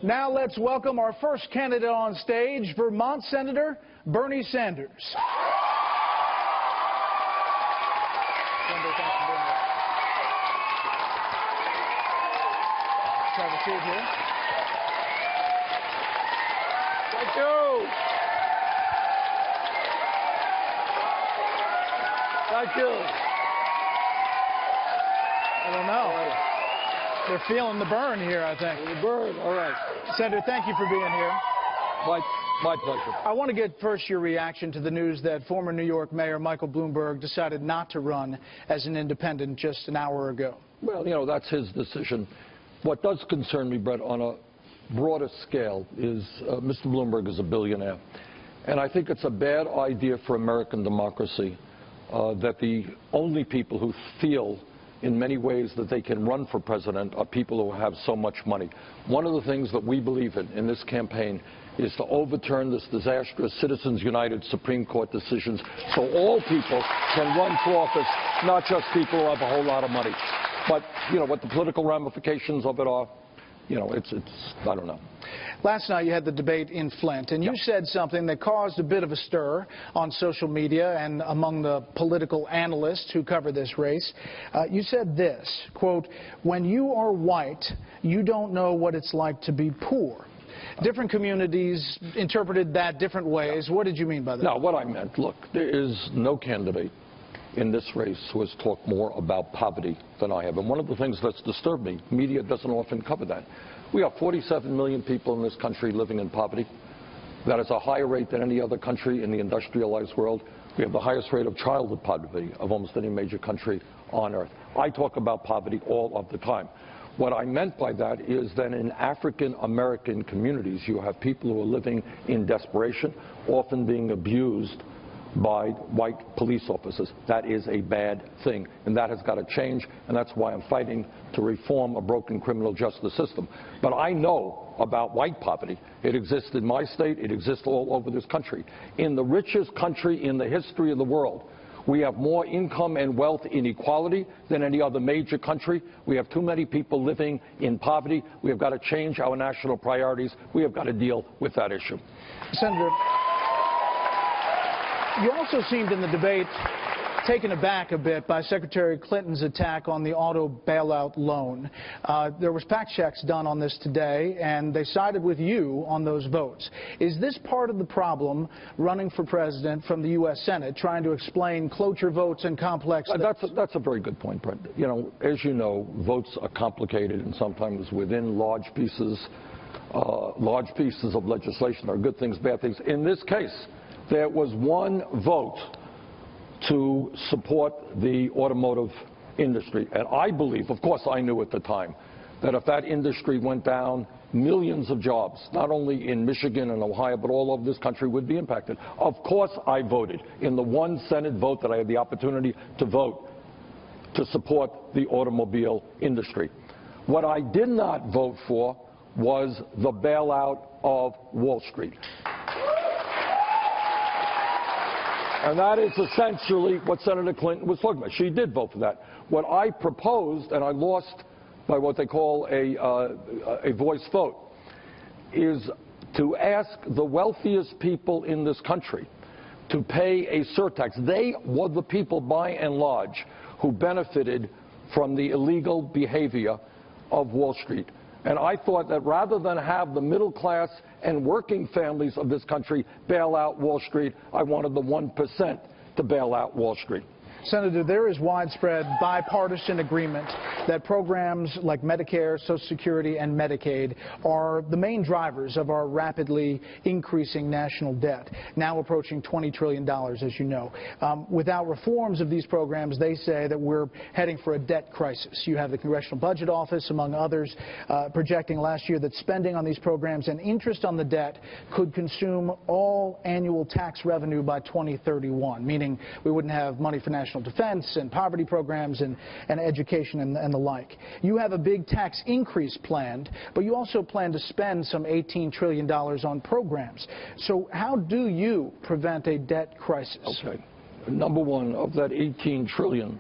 Now let's welcome our first candidate on stage, Vermont Senator Bernie Sanders. Senator, thanks for being here. Have a seat here. Thank you. Thank you. I don't know. They're feeling the burn here, I think. The burn, all right. Senator, thank you for being here. My pleasure. I want to get first your reaction to the news that former New York Mayor Michael Bloomberg decided not to run as an independent just an hour ago. Well, you know, that's his decision. What does concern me, Brett, on a broader scale is Mr. Bloomberg is a billionaire. And I think it's a bad idea for American democracy that the only people who feel in many ways that they can run for president are people who have so much money. One of the things that we believe in this campaign is to overturn this disastrous Citizens United Supreme Court decisions so all people can run for office, not just people who have a whole lot of money. But, you know, what the political ramifications of it are, you know, it's I don't know. Last night you had the debate in Flint, and you said something that caused a bit of a stir on social media and among the political analysts who cover this race. You said this, quote, "When you are white, you don't know what it's like to be poor." Different communities interpreted that different ways. What did you mean by that? No, what I meant, look, there is no candidate in this race who has talked more about poverty than I have. And one of the things that's disturbed me, media doesn't often cover that. We have 47 million people in this country living in poverty. That is a higher rate than any other country in the industrialized world. We have the highest rate of childhood poverty of almost any major country on earth. I talk about poverty all of the time. What I meant by that is that in African American communities, you have people who are living in desperation, often being abused by white police officers. That is a bad thing, and that has got to change, and that's why I'm fighting to reform a broken criminal justice system. But I know about white poverty. It exists in my state. It exists all over this country. In the richest country in the history of the world, we have more income and wealth inequality than any other major country. We have too many people living in poverty. We have got to change our national priorities. We have got to deal with that issue. Senator, you also seemed in the debate taken aback a bit by Secretary Clinton's attack on the auto bailout loan. There was fact checks done on this today, and they sided with you on those votes. Is this part of the problem running for president from the U.S. Senate, trying to explain cloture votes and complex things? That's a very good point, Brent. You know, as you know, votes are complicated, and sometimes within large pieces of legislation are good things, bad things. In this case, there was one vote to support the automotive industry. And I believe, of course I knew at the time, that if that industry went down, millions of jobs, not only in Michigan and Ohio, but all over this country would be impacted. Of course I voted in the one Senate vote that I had the opportunity to vote to support the automobile industry. What I did not vote for was the bailout of Wall Street. And that is essentially what Senator Clinton was talking about. She did vote for that. What I proposed, and I lost by what they call a voice vote, is to ask the wealthiest people in this country to pay a surtax. They were the people, by and large, who benefited from the illegal behavior of Wall Street. And I thought that rather than have the middle class and working families of this country bail out Wall Street, I wanted the 1% to bail out Wall Street. Senator, there is widespread bipartisan agreement that programs like Medicare, Social Security, and Medicaid are the main drivers of our rapidly increasing national debt, now approaching $20 trillion, as you know. Without reforms of these programs, they say that we're heading for a debt crisis. You have the Congressional Budget Office, among others, projecting last year that spending on these programs and interest on the debt could consume all annual tax revenue by 2031, meaning we wouldn't have money for national defense and poverty programs and education and the like. You have a big tax increase planned, but you also plan to spend some $18 trillion on programs. So how do you prevent a debt crisis? Okay. Number one, of that $18 trillion,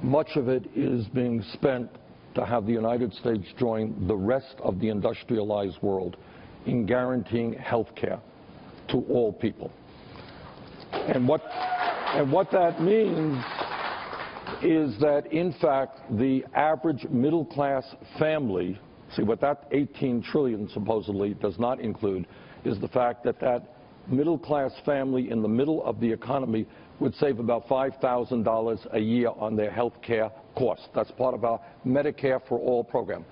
much of it is being spent to have the United States join the rest of the industrialized world in guaranteeing health care to all people. And what that means is that, in fact, the average middle-class family, see, what that 18 trillion supposedly does not include is the fact that that middle-class family in the middle of the economy would save about $5,000 a year on their health care costs. That's part of our Medicare for All program.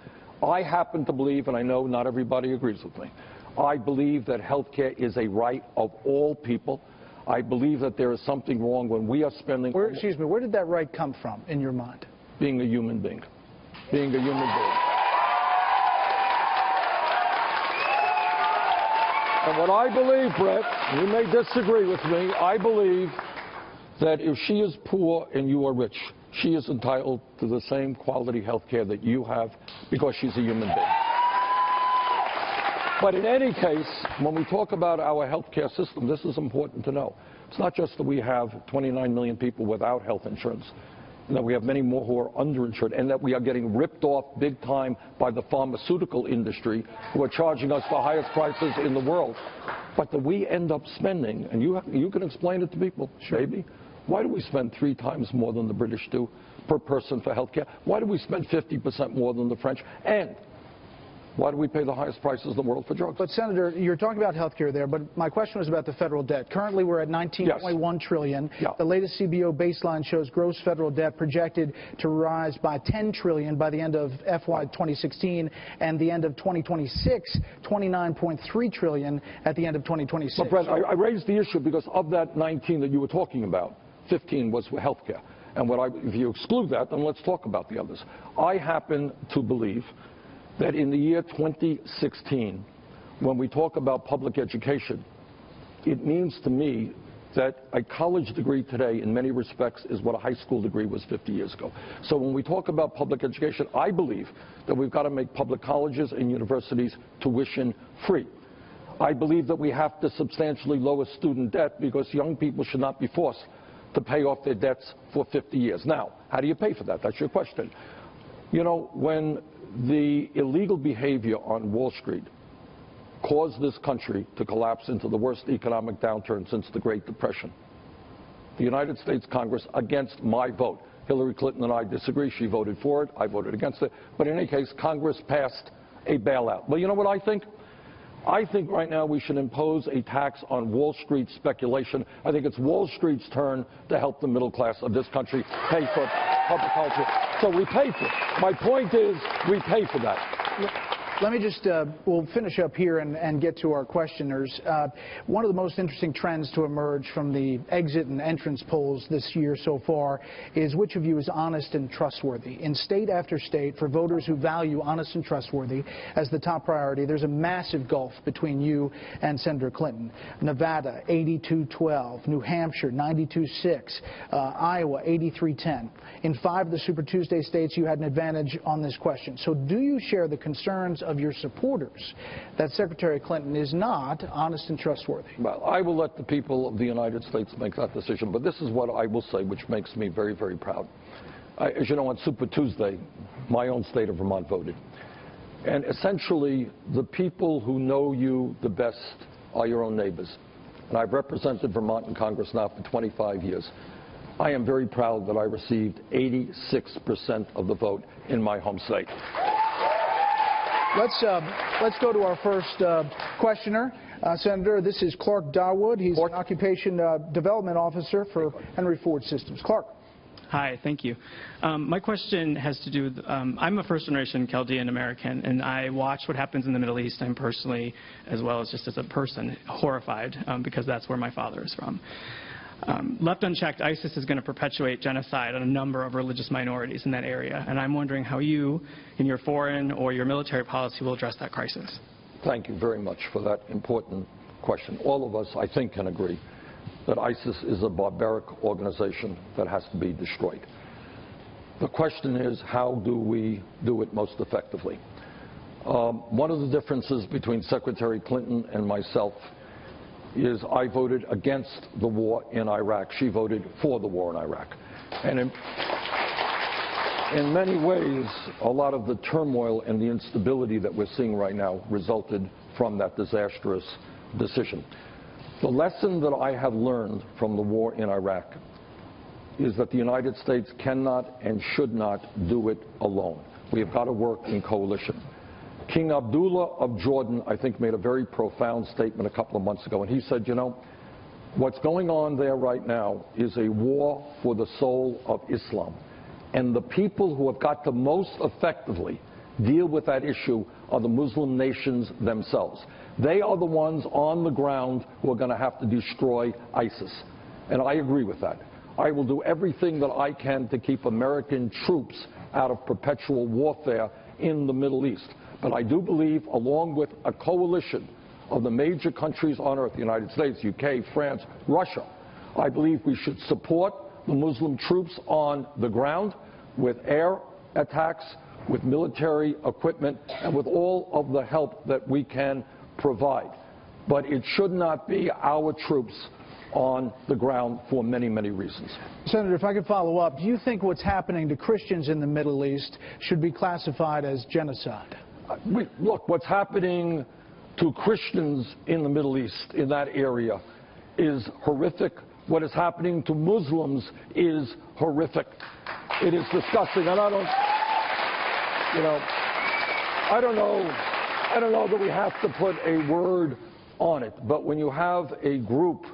I happen to believe, and I know not everybody agrees with me, I believe that health care is a right of all people. I believe that there is something wrong when we are spending... Excuse me, where did that right come from in your mind? Being a human being. Being a human being. And what I believe, Brett, you may disagree with me, I believe that if she is poor and you are rich, she is entitled to the same quality health care that you have because she's a human being. But in any case, when we talk about our health care system, this is important to know. It's not just that we have 29 million people without health insurance, and that we have many more who are underinsured, and that we are getting ripped off big time by the pharmaceutical industry, who are charging us the highest prices in the world, but that we end up spending, and you can explain it to people, maybe. Why do we spend 3 times more than the British do per person for health care? Why do we spend 50% more than the French? And why do we pay the highest prices in the world for drugs? But, Senator, you're talking about health care there, but my question was about the federal debt. Currently, we're at $19.1 trillion. Yeah. The latest CBO baseline shows gross federal debt projected to rise by $10 trillion by the end of FY 2016, and the end of 2026, $29.3 trillion at the end of 2026. But, Brett, I raised the issue because of that 19 that you were talking about, 15 was for health care. And if you exclude that, then let's talk about the others. I happen to believe that in the year 2016, when we talk about public education, it means to me that a college degree today, in many respects, is what a high school degree was 50 years ago. So when we talk about public education, I believe that we've got to make public colleges and universities tuition free. I believe that we have to substantially lower student debt because young people should not be forced to pay off their debts for 50 years. Now, how do you pay for that? That's your question. You know, when the illegal behavior on Wall Street caused this country to collapse into the worst economic downturn since the Great Depression, the United States Congress, against my vote, Hillary Clinton and I disagree, she voted for it, I voted against it, but in any case, Congress passed a bailout. Well, you know what I think? I think right now we should impose a tax on Wall Street speculation. I think it's Wall Street's turn to help the middle class of this country pay for public culture. So we pay for it. My point is we pay for that. Let me just, we'll finish up here and get to our questioners. One of the most interesting trends to emerge from the exit and entrance polls this year so far is which of you is honest and trustworthy. In state after state, for voters who value honest and trustworthy as the top priority, there's a massive gulf between you and Senator Clinton. Nevada, 82-12. New Hampshire, 92-6. Iowa, 83-10. In 5 of the Super Tuesday states, you had an advantage on this question. So do you share the concerns of your supporters that Secretary Clinton is not honest and trustworthy? Well, I will let the people of the United States make that decision, but this is what I will say, which makes me very, very proud. As you know, on Super Tuesday, my own state of Vermont voted. And essentially, the people who know you the best are your own neighbors. And I've represented Vermont in Congress now for 25 years. I am very proud that I received 86% of the vote in my home state. Let's go to our first questioner. Senator, this is Clark Dawood. He's an Occupation Development Officer for Henry Ford Systems. Clark. Hi, thank you. My question has to do with, I'm a first-generation Chaldean American, and I watch what happens in the Middle East. I'm personally, as well as just as a person, horrified because that's where my father is from. Left unchecked, ISIS is going to perpetuate genocide on a number of religious minorities in that area, and I'm wondering how you, in your foreign or your military policy, will address that crisis. Thank you very much for that important question. All of us, I think, can agree that ISIS is a barbaric organization that has to be destroyed. The question is, how do we do it most effectively? One of the differences between Secretary Clinton and myself is I voted against the war in Iraq. She voted for the war in Iraq. And in many ways, a lot of the turmoil and the instability that we're seeing right now resulted from that disastrous decision. The lesson that I have learned from the war in Iraq is that the United States cannot and should not do it alone. We have got to work in coalition. King Abdullah of Jordan, I think, made a very profound statement a couple of months ago, and he said, you know, what's going on there right now is a war for the soul of Islam. And the people who have got to most effectively deal with that issue are the Muslim nations themselves. They are the ones on the ground who are going to have to destroy ISIS. And I agree with that. I will do everything that I can to keep American troops out of perpetual warfare in the Middle East. But I do believe, along with a coalition of the major countries on earth, the United States, UK, France, Russia, I believe we should support the Muslim troops on the ground with air attacks, with military equipment, and with all of the help that we can provide. But it should not be our troops on the ground for many, many reasons. Senator, if I could follow up, do you think what's happening to Christians in the Middle East should be classified as genocide? Look, what's happening to Christians in the Middle East, in that area, is horrific. What is happening to Muslims is horrific. It is disgusting. And I don't know that we have to put a word on it. But when you have a group,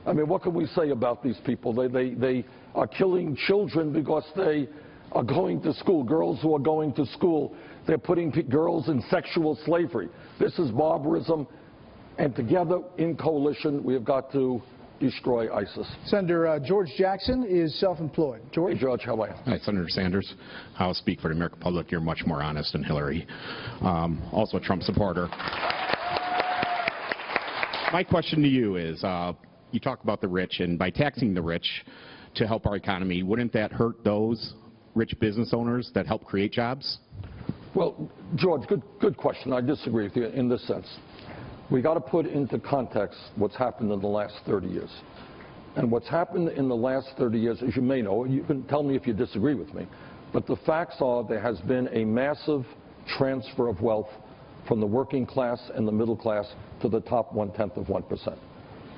I mean, what can we say about these people? They are killing children because they are going to school, girls who are going to school. They're putting girls in sexual slavery. This is barbarism. And together, in coalition, we have got to destroy ISIS. Senator George Jackson is self-employed. George? Hey, George, how are you? Hi, Senator Sanders. I'll speak for the American public. You're much more honest than Hillary. Also a Trump supporter. My question to you is, you talk about the rich, and by taxing the rich to help our economy, wouldn't that hurt those rich business owners that help create jobs? Well, George, good question. I disagree with you in this sense. We got to put into context what's happened in the last 30 years. And what's happened in the last 30 years, as you may know, you can tell me if you disagree with me, but the facts are there has been a massive transfer of wealth from the working class and the middle class to the top 1/10 of 1%.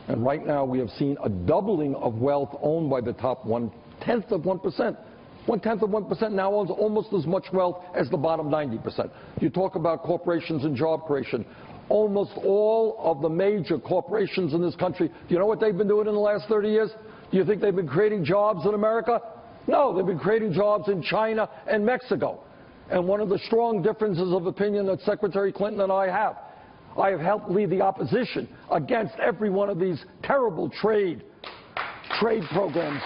And right now we have seen a doubling of wealth owned by the top 1/10 of 1%. 1/10 of 1% now owns almost as much wealth as the bottom 90%. You talk about corporations and job creation. Almost all of the major corporations in this country, do you know what they've been doing in the last 30 years? Do you think they've been creating jobs in America? No, they've been creating jobs in China and Mexico. And one of the strong differences of opinion that Secretary Clinton and I have helped lead the opposition against every one of these terrible trade programs.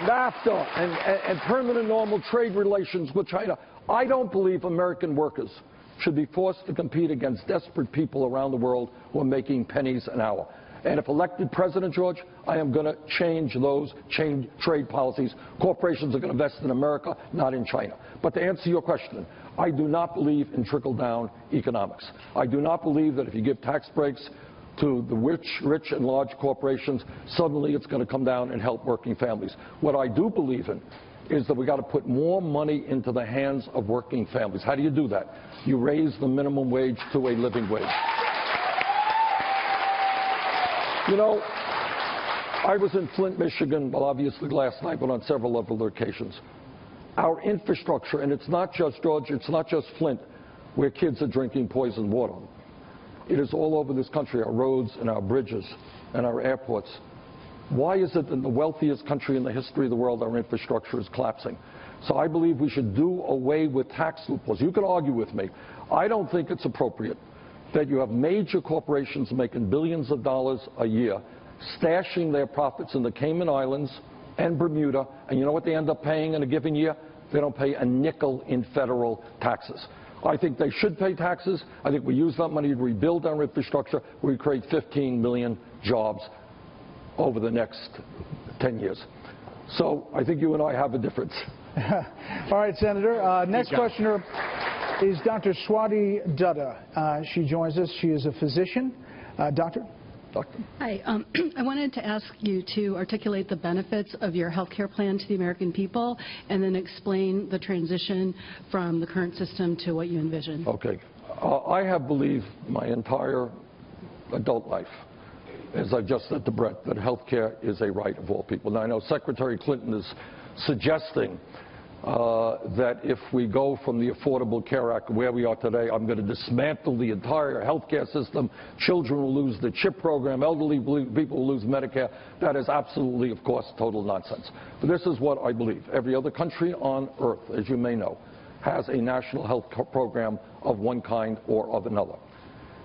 NAFTA and permanent normal trade relations with China. I don't believe American workers should be forced to compete against desperate people around the world who are making pennies an hour. And if elected president, George, I am going to change those trade policies. Corporations are going to invest in America, not in China. But to answer your question, I do not believe in trickle-down economics. I do not believe that if you give tax breaks to the rich and large corporations, suddenly it's going to come down and help working families. What I do believe in is that we got to put more money into the hands of working families. How do you do that? You raise the minimum wage to a living wage. You know, I was in Flint, Michigan, well, obviously last night, but on several other occasions. Our infrastructure, and it's not just, George, it's not just Flint, where kids are drinking poisoned water. It is all over this country, our roads and our bridges and our airports. Why is it that in the wealthiest country in the history of the world, our infrastructure is collapsing? So I believe we should do away with tax loopholes. You can argue with me. I don't think it's appropriate that you have major corporations making billions of dollars a year, stashing their profits in the Cayman Islands and Bermuda, and you know what they end up paying in a given year? They don't pay a nickel in federal taxes. I think they should pay taxes. I think we use that money to rebuild our infrastructure. We create 15 million jobs over the next 10 years. So I think you and I have a difference. All right, Senator. Next questioner is Dr. Swati Dutta. She joins us. She is a physician. Doctor? Doctor. Hi. I wanted to ask you to articulate the benefits of your health care plan to the American people and then explain the transition from the current system to what you envision. Okay. I have believed my entire adult life, as I just said to Brett, that health care is a right of all people. Now, I know Secretary Clinton is suggesting that if we go from the Affordable Care Act where we are today, I'm going to dismantle the entire health care system. Children will lose the CHIP program. Elderly people will lose Medicare. That is absolutely, of course, total nonsense. But this is what I believe. Every other country on earth, as you may know, has a national health program of one kind or of another.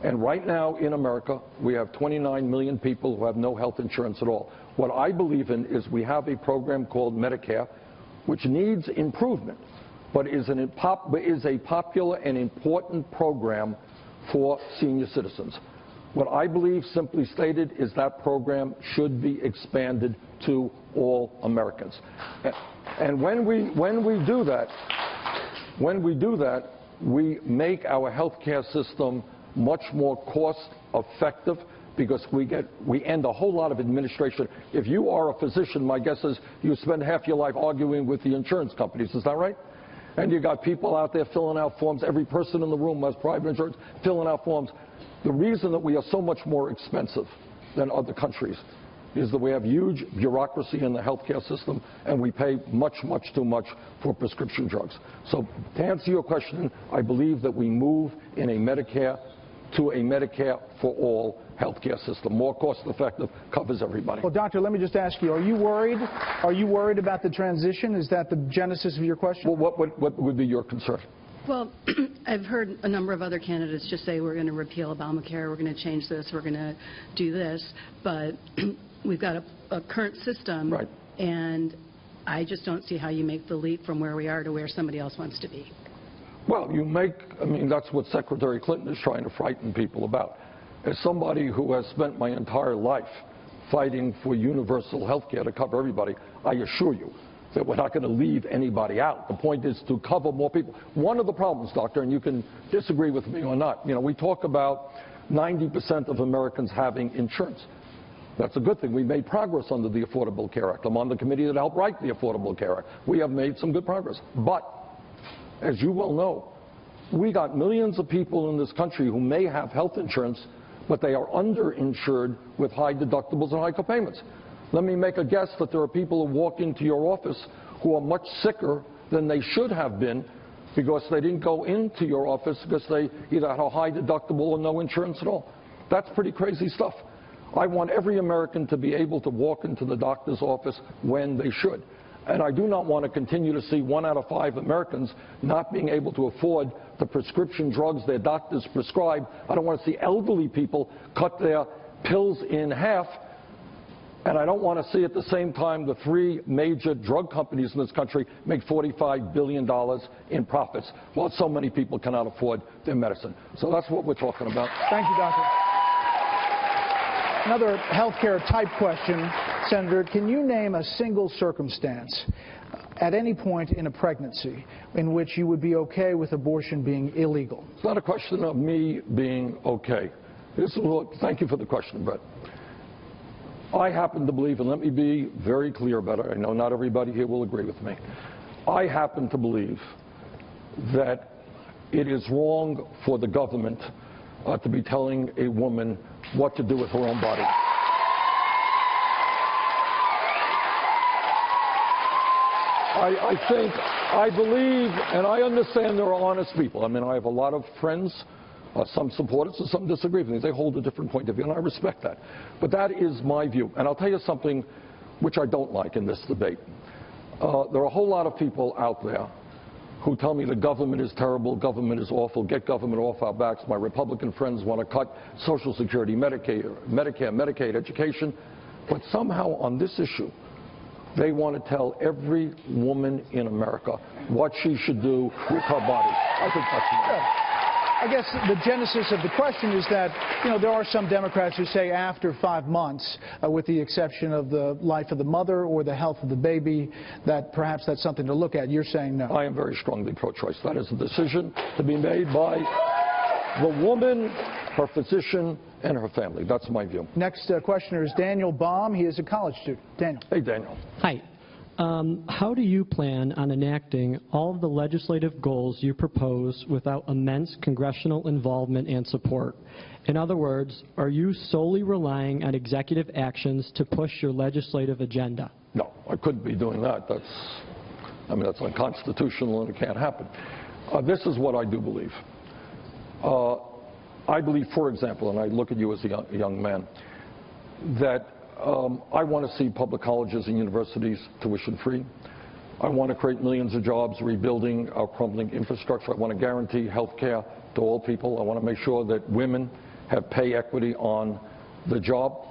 And right now in America, we have 29 million people who have no health insurance at all. What I believe in is we have a program called Medicare, which needs improvement, but is a popular and important program for senior citizens. What I believe, simply stated, is that program should be expanded to all Americans. And when we do that, we make our health care system much more cost effective, because we end a whole lot of administration. If you are a physician, my guess is you spend half your life arguing with the insurance companies. Is that right? And you got people out there filling out forms. Every person in the room has private insurance, filling out forms. The reason that we are so much more expensive than other countries is that we have huge bureaucracy in the healthcare system, and we pay much, much too much for prescription drugs. So to answer your question, I believe that we move in a Medicare to a Medicare for all healthcare system. More cost effective, covers everybody. Well, doctor, let me just ask you, are you worried? Are you worried about the transition? Is that the genesis of your question? Well, what would be your concern? Well, I've heard a number of other candidates just say we're going to repeal Obamacare, we're going to change this, we're going to do this, but we've got a current system, right, and I just don't see how you make the leap from where we are to where somebody else wants to be. Well, that's what Secretary Clinton is trying to frighten people about. As somebody who has spent my entire life fighting for universal health care to cover everybody, I assure you that we're not going to leave anybody out. The point is to cover more people. One of the problems, doctor, and you can disagree with me or not, we talk about 90% of Americans having insurance. That's a good thing. We made progress under the Affordable Care Act. I'm on the committee that helped write the Affordable Care Act. We have made some good progress. But, as you well know, we got millions of people in this country who may have health insurance, but they are underinsured with high deductibles and high copayments. Let me make a guess that there are people who walk into your office who are much sicker than they should have been because they didn't go into your office because they either had a high deductible or no insurance at all. That's pretty crazy stuff. I want every American to be able to walk into the doctor's office when they should. And I do not want to continue to see 1 out of 5 Americans not being able to afford the prescription drugs their doctors prescribe. I don't want to see elderly people cut their pills in half. And I don't want to see at the same time the 3 major drug companies in this country make $45 billion in profits, while so many people cannot afford their medicine. So that's what we're talking about. Thank you, doctor. Another healthcare type question, Senator. Can you name a single circumstance at any point in a pregnancy in which you would be okay with abortion being illegal? It's not a question of me being okay. Thank you for the question, Brett. I happen to believe, and let me be very clear about it, I know not everybody here will agree with me. I happen to believe that it is wrong for the government to be telling a woman what to do with her own body. I believe, and I understand there are honest people. I have a lot of friends, some support it, so some disagree with me. They hold a different point of view, and I respect that. But that is my view. And I'll tell you something which I don't like in this debate. There are a whole lot of people out there who tell me the government is terrible, government is awful, get government off our backs. My Republican friends want to cut Social Security, Medicare, Medicaid, education. But somehow on this issue, they want to tell every woman in America what she should do with her body. I think that's wrong. I guess the genesis of the question is that, there are some Democrats who say after 5 months, with the exception of the life of the mother or the health of the baby, that perhaps that's something to look at. You're saying no. I am very strongly pro-choice. That is a decision to be made by the woman, her physician, and her family. That's my view. Next questioner is Daniel Baum. He is a college student. Daniel. Hey, Daniel. Hi. How do you plan on enacting all of the legislative goals you propose without immense congressional involvement and support? In other words, are you solely relying on executive actions to push your legislative agenda? No, I couldn't be doing that. That's unconstitutional and it can't happen. This is what I do believe. I believe, for example, and I look at you as a young man, that I want to see public colleges and universities tuition-free. I want to create millions of jobs, rebuilding our crumbling infrastructure. I want to guarantee health care to all people. I want to make sure that women have pay equity on the job.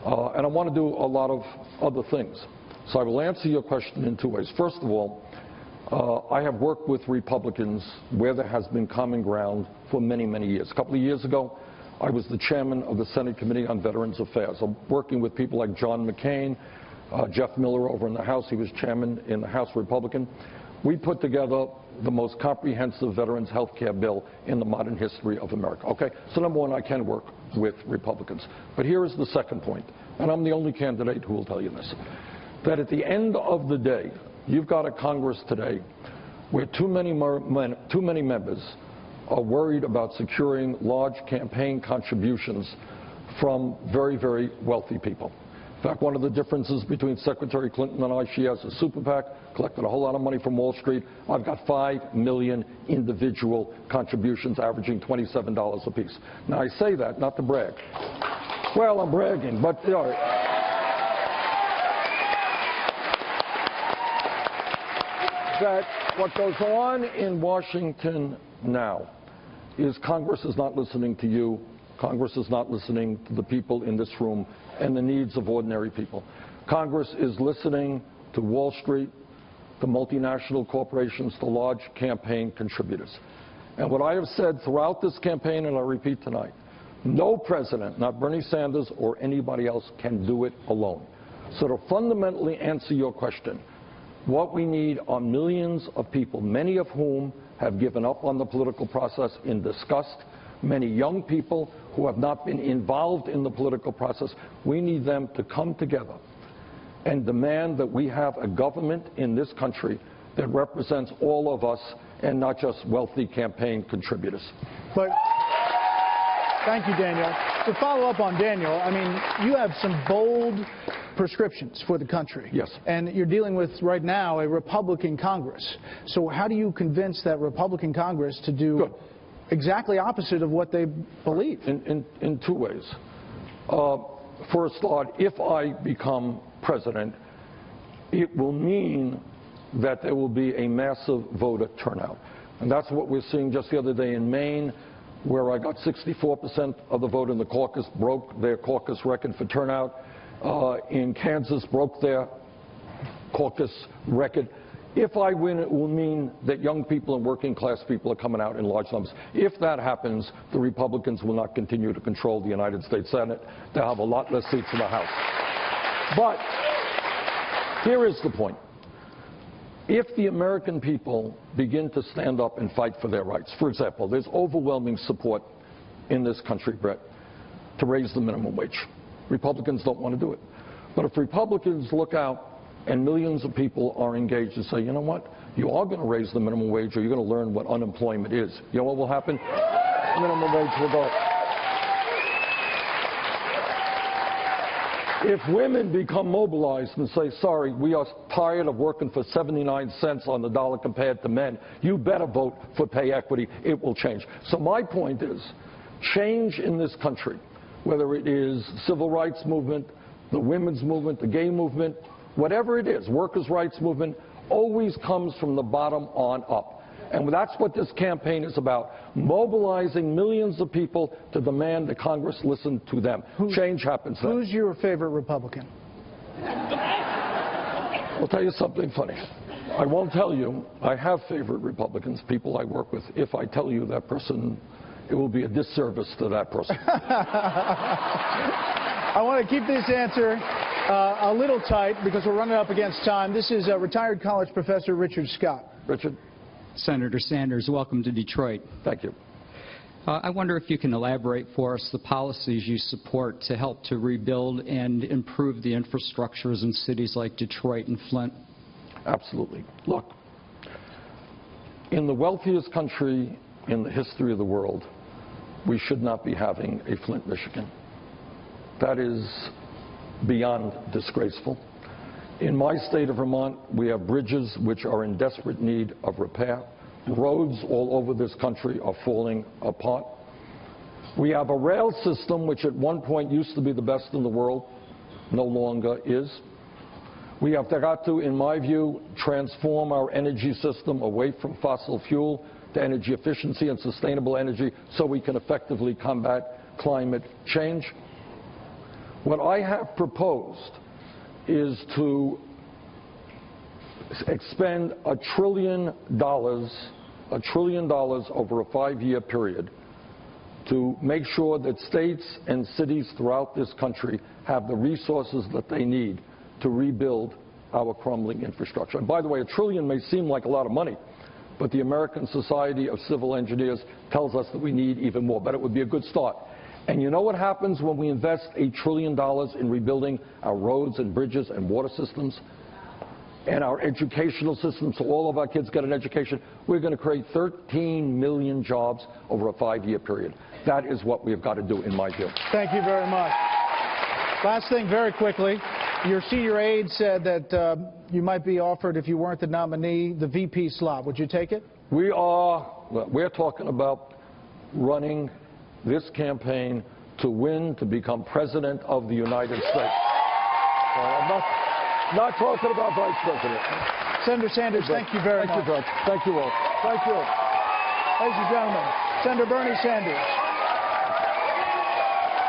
And I want to do a lot of other things. So I will answer your question in two ways. First of all, I have worked with Republicans where there has been common ground for many, many years. A couple of years ago, I was the chairman of the Senate Committee on Veterans Affairs. I'm working with people like John McCain, Jeff Miller over in the House. He was chairman in the House Republican. We put together the most comprehensive veterans health care bill in the modern history of America. Okay, so number one, I can work with Republicans. But here is the second point, and I'm the only candidate who will tell you this, that at the end of the day, you've got a Congress today where too many members are worried about securing large campaign contributions from very, very wealthy people. In fact, one of the differences between Secretary Clinton and I, she has a super PAC, collected a whole lot of money from Wall Street. I've got 5 million individual contributions averaging $27 apiece. Now, I say that not to brag. Well, I'm bragging, but you know, that what goes on in Washington now is Congress is not listening to you. Congress is not listening to the people in this room and the needs of ordinary people. Congress is listening to Wall Street, to multinational corporations, to large campaign contributors. And what I have said throughout this campaign, and I repeat tonight, no president, not Bernie Sanders or anybody else, can do it alone. So to fundamentally answer your question, what we need are millions of people, many of whom have given up on the political process in disgust, many young people who have not been involved in the political process. We need them to come together and demand that we have a government in this country that represents all of us and not just wealthy campaign contributors. But thank you, Daniel. To follow up on Daniel, I mean, you have some bold prescriptions for the country. Yes. And you're dealing with, right now, a Republican Congress. So how do you convince that Republican Congress to do exactly opposite of what they believe? In two ways. For a start, if I become president, it will mean that there will be a massive voter turnout. And that's what we're seeing just the other day in Maine, where I got 64% of the vote in the caucus, broke their caucus record for turnout. In Kansas, broke their caucus record. If I win, it will mean that young people and working class people are coming out in large numbers. If that happens, the Republicans will not continue to control the United States Senate. They'll have a lot less seats in the House. But here is the point. If the American people begin to stand up and fight for their rights, for example, there's overwhelming support in this country, Brett, to raise the minimum wage. Republicans don't want to do it. But if Republicans look out and millions of people are engaged and say, you know what, you are going to raise the minimum wage or you're going to learn what unemployment is, you know what will happen? Minimum wage will go up. If women become mobilized and say, sorry, we are tired of working for 79 cents on the dollar compared to men, you better vote for pay equity, it will change. So my point is, change in this country, whether it is civil rights movement, the women's movement, the gay movement, whatever it is, workers' rights movement, always comes from the bottom on up. And that's what this campaign is about, mobilizing millions of people to demand that Congress listen to them. Change happens then. Who's your favorite Republican? I'll tell you something funny. I won't tell you. I have favorite Republicans, people I work with. If I tell you that person, it will be a disservice to that person. I want to keep this answer a little tight because we're running up against time. This is retired college professor Richard Scott. Richard. Senator Sanders, welcome to Detroit. Thank you. I wonder if you can elaborate for us the policies you support to help to rebuild and improve the infrastructures in cities like Detroit and Flint. Absolutely. Look, in the wealthiest country in the history of the world, we should not be having a Flint, Michigan. That is beyond disgraceful. In my state of Vermont, we have bridges which are in desperate need of repair. Roads all over this country are falling apart. We have a rail system which at one point used to be the best in the world, no longer is. We have got to, in my view, transform our energy system away from fossil fuel to energy efficiency and sustainable energy so we can effectively combat climate change. What I have proposed is to expend $1 trillion over a 5-year period to make sure that states and cities throughout this country have the resources that they need to rebuild our crumbling infrastructure. And by the way, $1 trillion may seem like a lot of money, but the American Society of Civil Engineers tells us that we need even more, but it would be a good start. And you know what happens when we invest $1 trillion in rebuilding our roads and bridges and water systems and our educational system so all of our kids get an education? We're going to create 13 million jobs over a 5-year period. That is what we've got to do, in my view. Thank you very much. Last thing, very quickly. Your senior aide said that you might be offered, if you weren't the nominee, the VP slot. Would you take it? We're talking about running this campaign to win, to become President of the United States. I'm not talking about Vice President. Senator Sanders, thank you very much. Thank you, Judge. Thank you all. Thank you. Ladies and gentlemen, Senator Bernie Sanders.